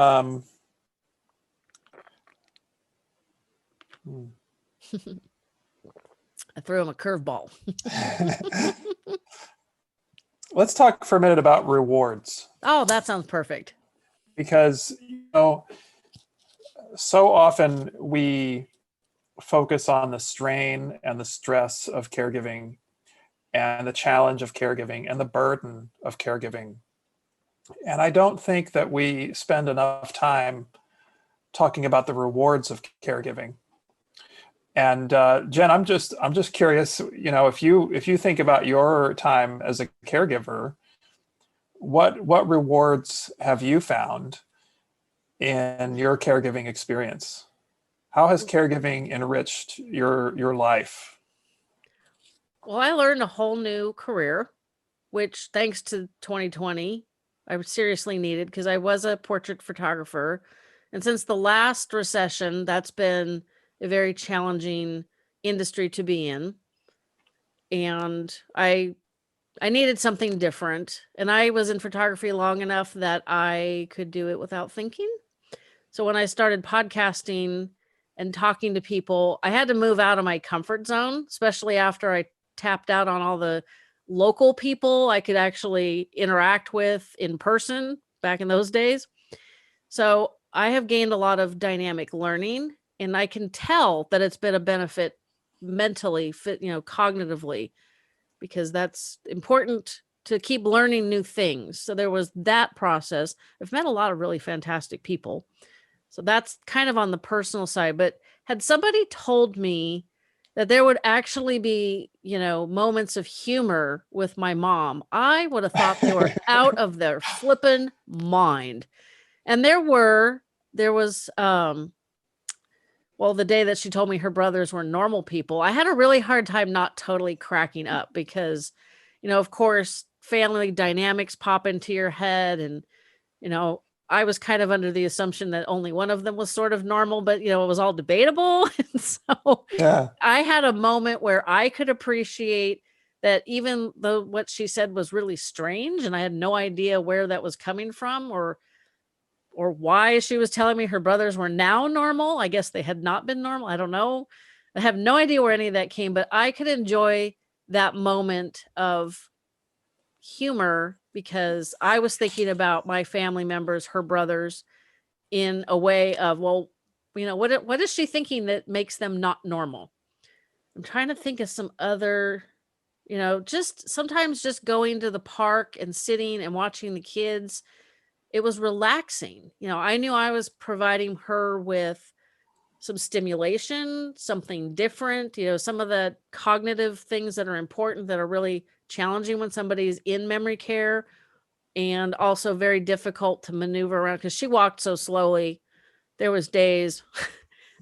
I threw him a curveball. let's talk for a minute about rewards, Oh, that sounds perfect. because so often we focus on the strain and the stress of caregiving and the challenge of caregiving and the burden of caregiving. And I don't think that we spend enough time talking about the rewards of caregiving. And Jen, I'm just curious, if you think about your time as a caregiver, what rewards have you found in your caregiving experience? How has caregiving enriched your life? Well, I learned a whole new career, which thanks to 2020, I seriously needed because I was a portrait photographer. And since the last recession, that's been a very challenging industry to be in. And I needed something different. And I was in photography long enough that I could do it without thinking. So when I started podcasting and talking to people, I had to move out of my comfort zone, especially after I tapped out on all the local people I could actually interact with in person back in those days. So I have gained a lot of dynamic learning, and I can tell that it's been a benefit mentally, cognitively, because that's important to keep learning new things. So there was that process. I've met a lot of really fantastic people. So that's kind of on the personal side. But had somebody told me that there would actually be, moments of humor with my mom, I would have thought they were out of their flippin' mind. And there was, well, the day that she told me her brothers were normal people, I had a really hard time not totally cracking up because, of course, family dynamics pop into your head. And, I was kind of under the assumption that only one of them was sort of normal, but, it was all debatable. And so Yeah. I had a moment where I could appreciate that even though what she said was really strange and I had no idea where that was coming from or why she was telling me her brothers were now normal. I guess they had not been normal. I don't know. I have no idea where any of that came, but I could enjoy that moment of humor because I was thinking about my family members, her brothers, in a way of, well, what is she thinking that makes them not normal? I'm trying to think of some other, just sometimes just going to the park and sitting and watching the kids, it was relaxing. I knew I was providing her with some stimulation, something different, some of the cognitive things that are important that are really challenging when somebody's in memory care and also very difficult to maneuver around because she walked so slowly. There was days,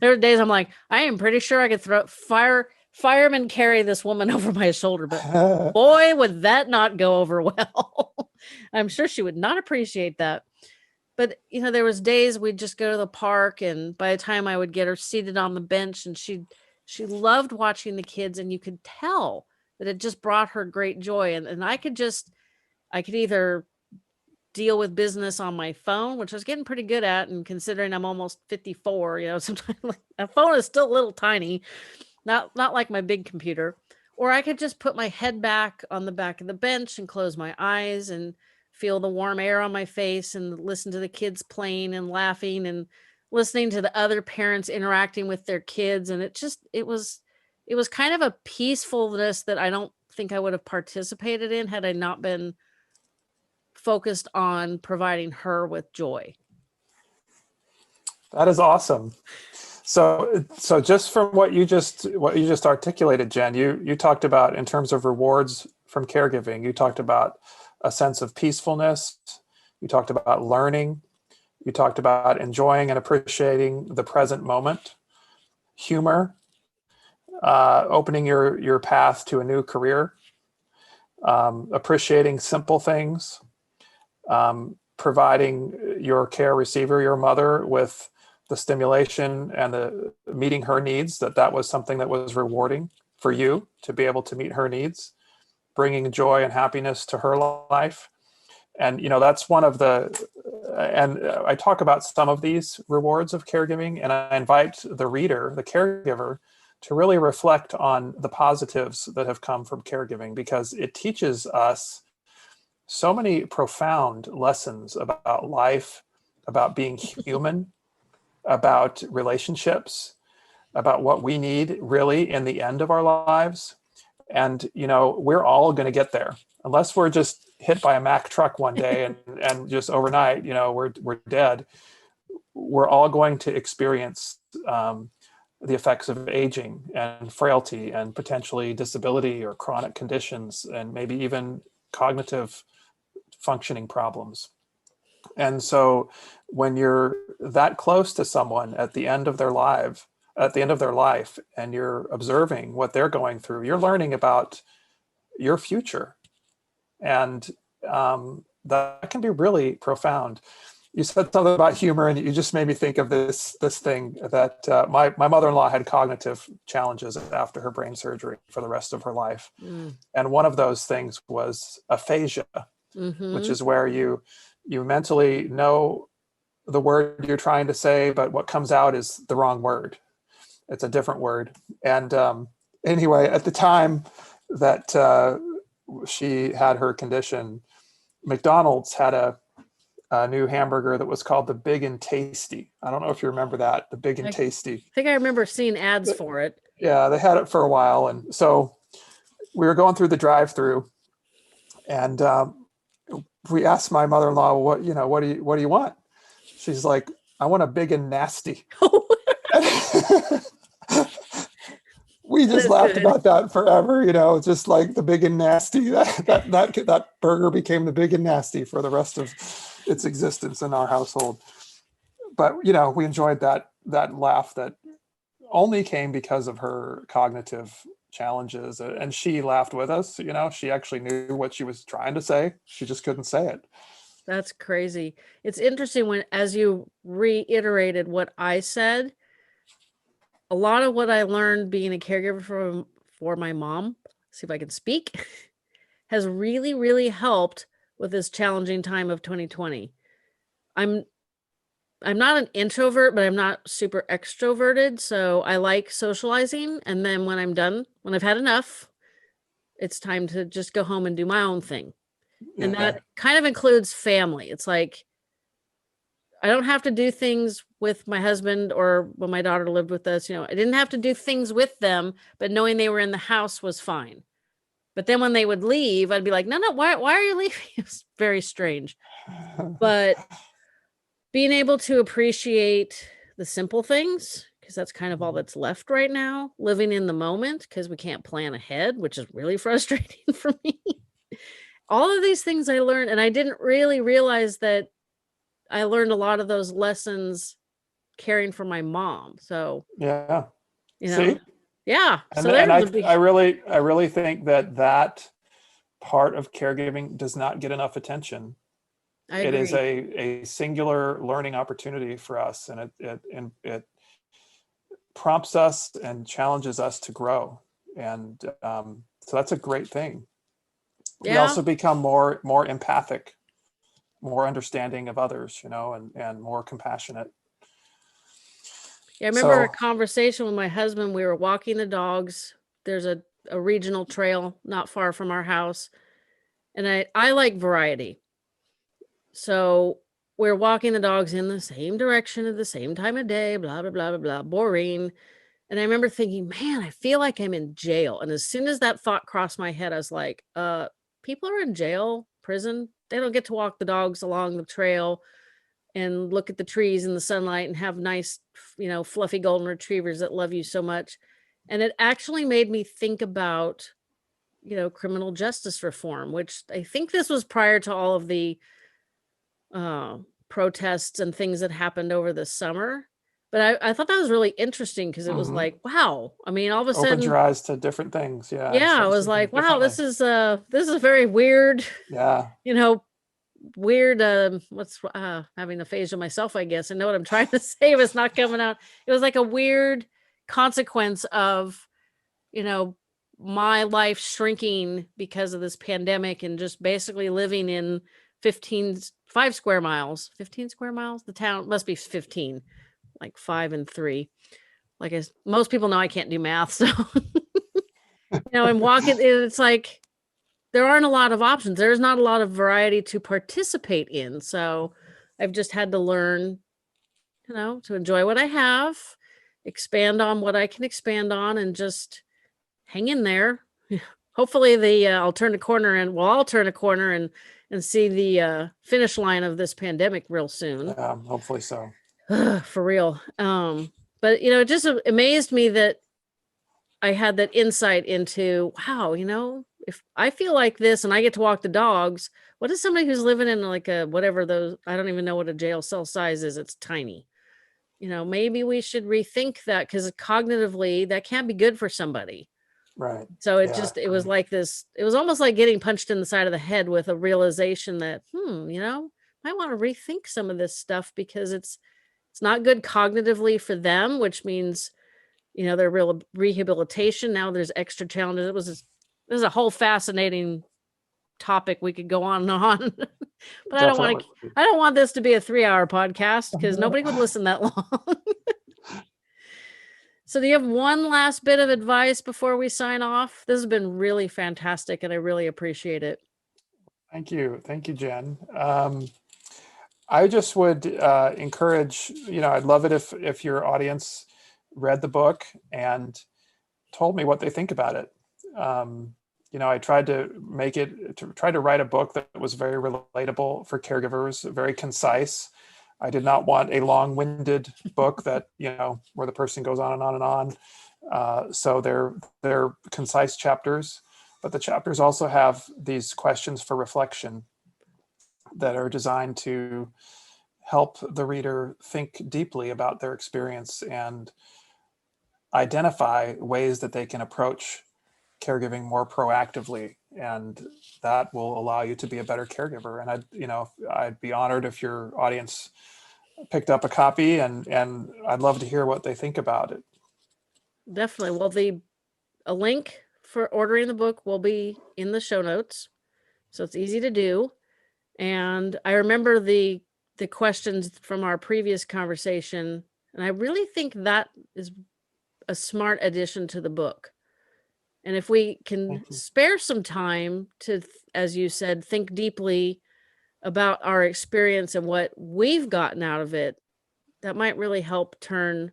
there were days I'm like, I am pretty sure I could fireman carry this woman over my shoulder, but boy, would that not go over well. I'm sure she would not appreciate that. But there was days we'd just go to the park, and by the time I would get her seated on the bench, and she loved watching the kids, and you could tell that it just brought her great joy. And I could either deal with business on my phone, which I was getting pretty good at, and considering I'm almost 54, sometimes a phone is still a little tiny, not like my big computer. Or I could just put my head back on the back of the bench and close my eyes and feel the warm air on my face and listen to the kids playing and laughing and listening to the other parents interacting with their kids. And it was kind of a peacefulness that I don't think I would have participated in had I not been focused on providing her with joy. That is awesome. So just from what you just articulated, Jen, you talked about in terms of rewards from caregiving, you talked about a sense of peacefulness, you talked about learning, you talked about enjoying and appreciating the present moment, humor, opening your path to a new career, appreciating simple things, providing your care receiver, your mother, with the stimulation and the meeting her needs, that was something that was rewarding for you to be able to meet her needs, bringing joy and happiness to her life. And that's one of the I talk about some of these rewards of caregiving, and I invite the reader, the caregiver, to really reflect on the positives that have come from caregiving, because it teaches us so many profound lessons about life, about being human, about relationships, about what we need really in the end of our lives. And, we're all going to get there, unless we're just hit by a Mack truck one day and just overnight, we're dead. We're all going to experience the effects of aging and frailty and potentially disability or chronic conditions, and maybe even cognitive functioning problems. And so when you're that close to someone at the end of their life, and you're observing what they're going through, you're learning about your future. And that can be really profound. You said something about humor, and you just made me think of this thing that my mother-in-law had cognitive challenges after her brain surgery for the rest of her life. And one of those things was aphasia, which is where you mentally know the word you're trying to say, but what comes out is the wrong word. It's a different word. And anyway, at the time that she had her condition, McDonald's had a new hamburger that was called the Big and Tasty. I don't know if you remember that, the Big and Tasty. I think I remember seeing ads for it. Yeah, they had it for a while. And so we were going through the drive-through, and we asked my mother-in-law, what do you want? She's like, I want a Big and Nasty. We just laughed about that forever, just like the Big and Nasty. That burger became the Big and Nasty for the rest of its existence in our household. But we enjoyed that laugh that only came because of her cognitive challenges, and she laughed with us. She actually knew what she was trying to say. She just couldn't say it. That's crazy. It's interesting as you reiterated what I said, a lot of what I learned being a caregiver for my mom, see if I can speak, has really, really helped with this challenging time of 2020. I'm not an introvert, but I'm not super extroverted. So I like socializing. And then when I'm done, when I've had enough, it's time to just go home and do my own thing. And that kind of includes family. It's like, I don't have to do things with my husband, or when my daughter lived with us, I didn't have to do things with them, but knowing they were in the house was fine. But then when they would leave, I'd be like, no, why are you leaving? It's very strange. But being able to appreciate the simple things, because that's kind of all that's left right now, living in the moment, because we can't plan ahead, which is really frustrating for me. All of these things I learned, and I didn't really realize that I learned a lot of those lessons caring for my mom. So yeah, See? Yeah. And, so I really think that part of caregiving does not get enough attention. It is a singular learning opportunity for us, and it prompts us and challenges us to grow. And so that's a great thing. We also become more empathic, more understanding of others, and more compassionate. Yeah, I remember a conversation with my husband. We were walking the dogs. There's a regional trail not far from our house. And I like variety. So we're walking the dogs in the same direction at the same time of day, blah, blah, blah, blah, blah, boring. And I remember thinking, man, I feel like I'm in jail. And as soon as that thought crossed my head, I was like, people are in jail, prison. They don't get to walk the dogs along the trail and look at the trees in the sunlight and have nice, fluffy golden retrievers that love you so much. And it actually made me think about, criminal justice reform, which I think this was prior to all of the protests and things that happened over the summer. But I thought that was really interesting, because it was like, wow. I mean, all of a sudden, opens your eyes to different things. Yeah. Yeah, I was like, wow, this is very weird. Yeah. Weird. What's having aphasia myself, I guess. I know what I'm trying to say, but it's not coming out. It was like a weird consequence of, my life shrinking because of this pandemic, and just basically living in 5 square miles, 15 square miles. The town must be 15, like 5 and 3. Like most people know I can't do math. So, and walking, it's like, there aren't a lot of options. There's not a lot of variety to participate in. So I've just had to learn, to enjoy what I have, expand on what I can expand on, and just hang in there. Hopefully I'll turn a corner I'll turn a corner and see the finish line of this pandemic real soon. Hopefully so. For real. But it just amazed me that I had that insight into, wow, if I feel like this and I get to walk the dogs, what is somebody who's living in like a, whatever those, I don't even know what a jail cell size is. It's tiny. Maybe we should rethink that, because cognitively that can't be good for somebody. Right. So it was like this, it was almost like getting punched in the side of the head with a realization that, I want to rethink some of this stuff, because it's not good cognitively for them, which means, their real rehabilitation. Now there's extra challenges. This is a whole fascinating topic. We could go on and on, but Definitely. I don't want this to be a 3-hour podcast, because nobody would listen that long. So do you have one last bit of advice before we sign off? This has been really fantastic, and I really appreciate it. Thank you. Thank you, Jen. I just would encourage, I'd love it if your audience read the book and told me what they think about it. I tried to write a book that was very relatable for caregivers, very concise. I did not want a long-winded book that, where the person goes on and on and on. So they're concise chapters, but the chapters also have these questions for reflection that are designed to help the reader think deeply about their experience and identify ways that they can approach caregiving more proactively, and that will allow you to be a better caregiver. And I'd be honored if your audience picked up a copy, and I'd love to hear what they think about it. Definitely. Well, a link for ordering the book will be in the show notes, so it's easy to do. And I remember the questions from our previous conversation, and I really think that is a smart addition to the book. And if we can spare some time to, as you said, think deeply about our experience and what we've gotten out of it, that might really help turn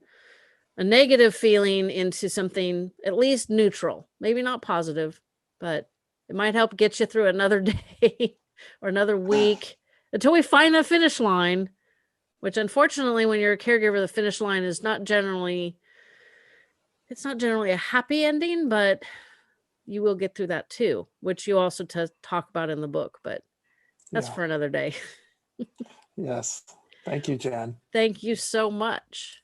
a negative feeling into something at least neutral, maybe not positive, but it might help get you through another day or another week until we find the finish line, which unfortunately, when you're a caregiver, the finish line is not generally a happy ending, but you will get through that too, which you also talk about in the book, but that's for another day. Yes. Thank you, Jen. Thank you so much.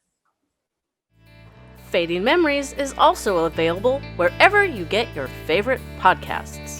Fading Memories is also available wherever you get your favorite podcasts.